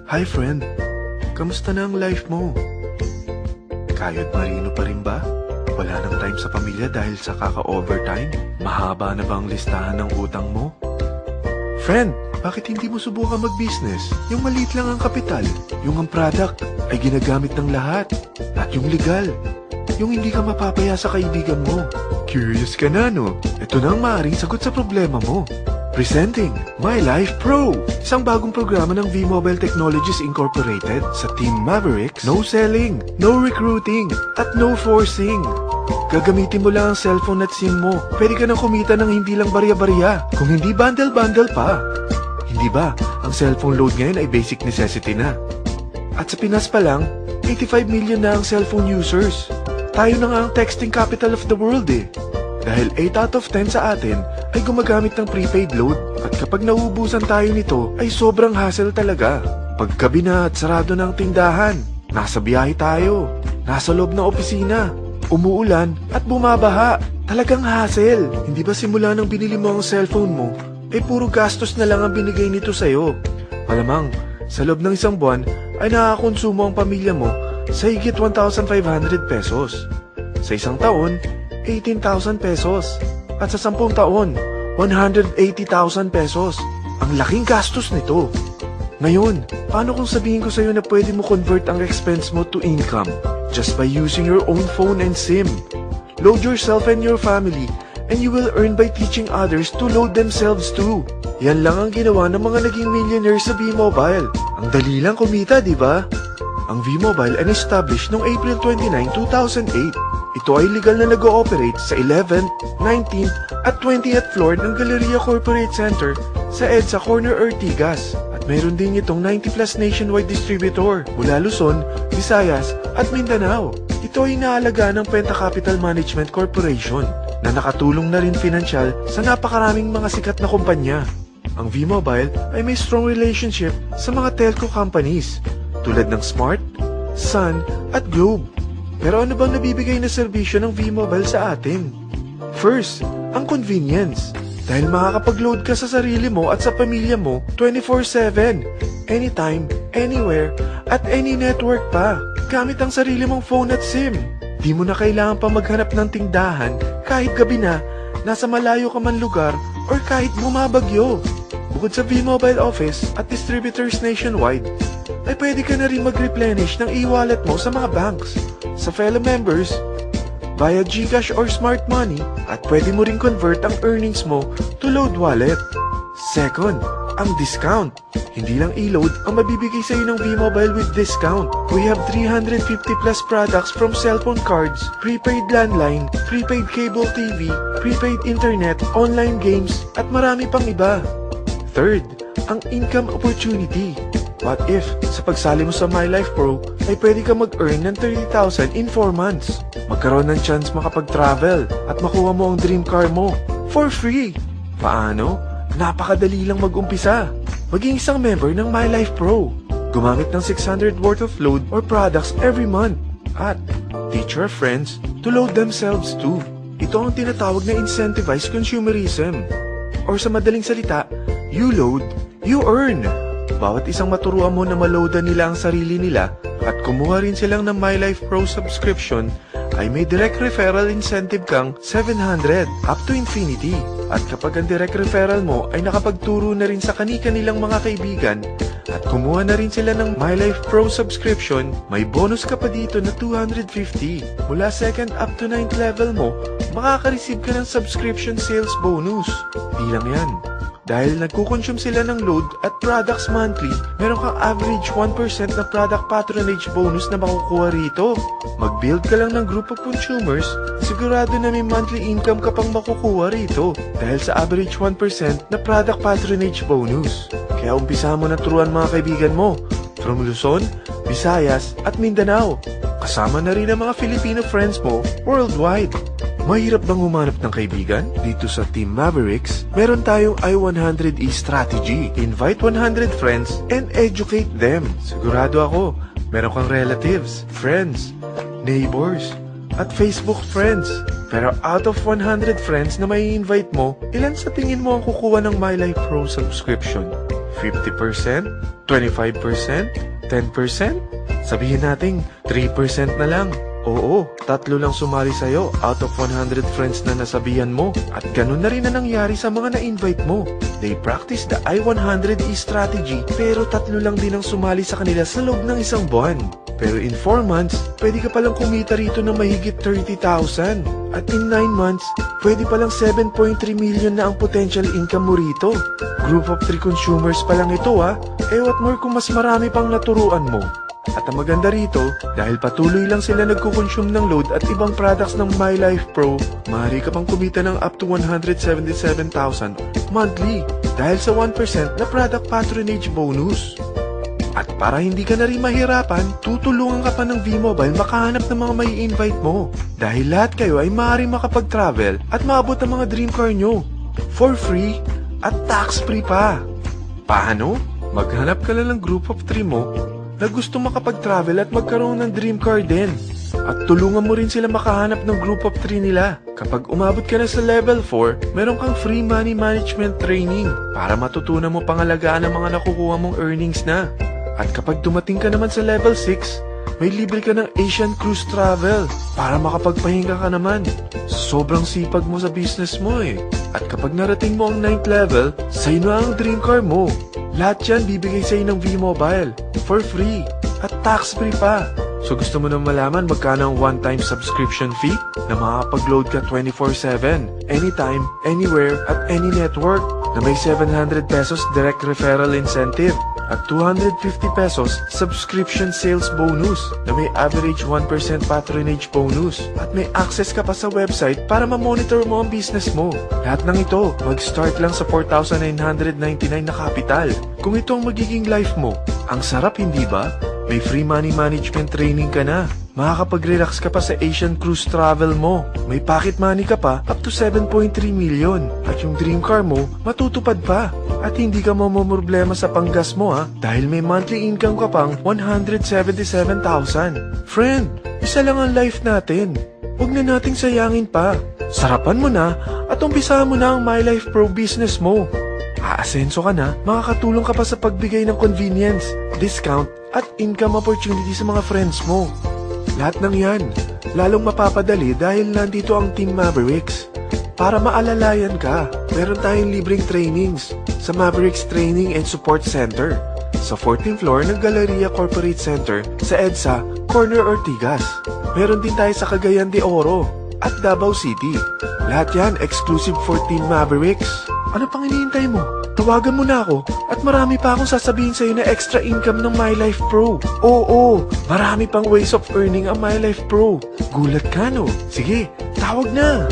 Hi friend, kamusta na ang life mo? Kayod marino pa rin ba? Wala nang time sa pamilya dahil sa kaka-overtime? Mahaba na ba ang listahan ng utang mo? Friend, bakit hindi mo subukan mag-business? Yung maliit lang ang kapital, yung ang product ay ginagamit ng lahat, at yung legal, yung hindi ka mapapaya sa kaibigan mo. Curious ka na, no? Ito na ang maaaring sagot sa problema mo. Presenting My Life Pro, isang bagong programa ng V-Mobile Technologies Incorporated sa Team Mavericks. No selling, no recruiting, at no forcing. Gagamitin mo lang ang cellphone at SIM mo. Pwede ka nang kumita ng hindi lang barya-barya, kung hindi bundle-bundle pa. Hindi ba, ang cellphone load ngayon ay basic necessity na. At sa Pinas pa lang, 85 million na ang cellphone users. Tayo na nga ang texting capital of the world eh. Dahil 8 out of 10 sa atin ay gumagamit ng prepaid load. At kapag nauubusan tayo nito ay sobrang hassle talaga. Paggabi na at sarado ng tindahan, nasa biyahe tayo, nasa loob ng opisina, umuulan at bumabaha. Talagang hassle. Hindi ba simula nang binili mo ang cellphone mo, ay puro gastos na lang ang binigay nito sa'yo. Malamang, sa loob ng isang buwan ay nakakakonsumo ang pamilya mo sa higit 1,500 pesos. Sa isang taon, 18,000 pesos. At sa 10 taon, 180,000 pesos. Ang laking gastos nito. Ngayon, paano kung sabihin ko sa'yo na pwede mo convert ang expense mo to income just by using your own phone and SIM? Load yourself and your family and you will earn by teaching others to load themselves too. Yan lang ang ginawa ng mga naging millionaires sa V-Mobile. Ang dali lang kumita, di ba? Ang V-Mobile ay established noong April 29, 2008. Ito ay legal na nag-ooperate sa 11th, 19th at 20th floor ng Galleria Corporate Center sa EDSA Corner Ortigas. At mayroon din itong 90+ nationwide distributor mula Luzon, Visayas at Mindanao. Ito ay inaalagaan ng Penta Capital Management Corporation na nakatulong na rin pinansyal sa napakaraming mga sikat na kumpanya. Ang V-Mobile ay may strong relationship sa mga telco companies tulad ng Smart, Sun at Globe. Pero ano bang nabibigay na serbisyo ng V-Mobile sa atin? First, ang convenience. Dahil makakapag-load ka sa sarili mo at sa pamilya mo 24/7, anytime, anywhere, at any network pa. Gamit ang sarili mong phone at SIM. Di mo na kailangan pa maghanap ng tindahan kahit gabi na, nasa malayo ka man lugar, or kahit bumabagyo. Bukod sa V-Mobile office at distributors nationwide, ay pwede ka na rin mag-replenish ng e-wallet mo sa mga banks, sa fellow members, via GCash or Smart Money, at pwede mo rin convert ang earnings mo to load wallet. Second, ang discount. Hindi lang e-load ang mabibigay sa iyo ng V-Mobile with discount. We have 350+ products from cellphone cards, prepaid landline, prepaid cable TV, prepaid internet, online games, at marami pang iba. Third, ang income opportunity. What if, sa pagsali mo sa My Life Pro, ay pwede ka mag-earn ng 30,000 in 4 months? Magkaroon ng chance makapag-travel at makuha mo ang dream car mo for free. Paano? Napakadali lang mag-umpisa. Maging isang member ng My Life Pro. Gumamit ng 600 worth of load or products every month. At teach your friends to load themselves too. Ito ang tinatawag na incentivized consumerism. Or sa madaling salita, you load, you earn. Bawat isang maturuan mo na maloadan nila ang sarili nila at kumuha rin silang ng My Life Pro subscription, ay may direct referral incentive kang 700 up to infinity. At kapag ang direct referral mo ay nakapagturo na rin sa kani-kanilang mga kaibigan at kumuha na rin sila ng My Life Pro subscription, may bonus ka pa dito na 250. Mula 2nd up to 9th level mo, makaka-receive ka ng subscription sales bonus. Di lang yan. Dahil nagkukonsume sila ng load at products monthly, meron kang average 1% na product patronage bonus na makukuha rito. Mag-build ka lang ng group of consumers, sigurado na may monthly income ka pang makukuha rito dahil sa average 1% na product patronage bonus. Kaya umpisa mo na turuan mga kaibigan mo from Luzon, Visayas at Mindanao. Kasama na rin ang mga Filipino friends mo worldwide. Mahirap bang humanap ng kaibigan? Dito sa Team Mavericks, meron tayong I100E strategy. Invite 100 friends and educate them. Sigurado ako, meron kang relatives, friends, neighbors, at Facebook friends. Pero out of 100 friends na may invite mo, ilan sa tingin mo ang kukuha ng My Life Pro subscription? 50%? 25%? 10%? Sabihin nating 3% na lang. Oo, 3 lang sumali sa'yo out of 100 friends na nasabihan mo. At ganun na rin na nangyari sa mga na-invite mo. They practice the I-100E strategy pero 3 lang din ang sumali sa kanila sa loob ng isang buwan. Pero in 4 months, pwede ka palang kumita rito ng mahigit 30,000. At in 9 months, pwede palang 7.3 million na ang potential income mo rito. Group of 3 consumers pa lang ito what more kung mas marami pang naturuan mo. At ang maganda rito, dahil patuloy lang sila nagkukonsume ng load at ibang products ng My Life Pro, maaari ka pang kumita ng up to 177,000 monthly dahil sa 1% na product patronage bonus. At para hindi ka na rin mahirapan, tutulungan ka pa ng V-Mobile makahanap ng mga may invite mo. Dahil lahat kayo ay maaaring makapag-travel at maabot ang mga dream car nyo. For free at tax-free pa. Paano? Maghanap ka lang ng group of 3 mo na gusto makapag-travel at magkaroon ng dream car din. At tulungan mo rin sila makahanap ng group of 3 nila. Kapag umabot ka na sa level 4, meron kang free money management training para matutunan mo pangalagaan ang mga nakukuha mong earnings na. At kapag dumating ka naman sa level 6, may libre ka ng Asian Cruise Travel para makapagpahinga ka naman. Sobrang sipag mo sa business mo At kapag narating mo ang 9th level, sa'yo na ang dream car mo. Lahat yan bibigay sa'yo ng V-Mobile for free at tax-free pa. So gusto mo nang malaman magkano ang one-time subscription fee na makakapag-load ka 24/7, anytime, anywhere, at any network na may 700 pesos direct referral incentive at 250 pesos subscription sales bonus na may average 1% patronage bonus at may access ka pa sa website para ma-monitor mo ang business mo. Lahat ng ito, mag-start lang sa 4,999 na kapital. Kung ito ang magiging life mo, ang sarap hindi ba? May free money management training ka na. Makakapag-relax ka pa sa Asian Cruise Travel mo. May pocket money ka pa up to 7.3 million. At yung dream car mo, matutupad pa. At hindi ka mamomroblema sa panggas mo dahil may monthly income ka pang 177,000. Friend, isa lang ang life natin. Huwag na nating sayangin pa. Sarapan mo na at umpisahan mo na ang My Life Pro business mo. Aasenso ka na, makakatulong ka pa sa pagbigay ng convenience, discount, at income opportunity sa mga friends mo. Lahat ng yan, lalong mapapadali dahil nandito ang Team Mavericks. Para maalalayan ka, meron tayong libreng trainings sa Mavericks Training and Support Center sa 14th floor ng Galleria Corporate Center sa EDSA, Corner Ortigas. Meron din tayo sa Cagayan de Oro at Davao City. Lahat yan exclusive for Team Mavericks. Ano pang hinihintay mo? Tawagan mo na ako at marami pa akong sasabihin sa'yo na extra income ng My Life Pro. Oo, marami pang ways of earning ang My Life Pro. Gulat ka no? Sige, tawag na!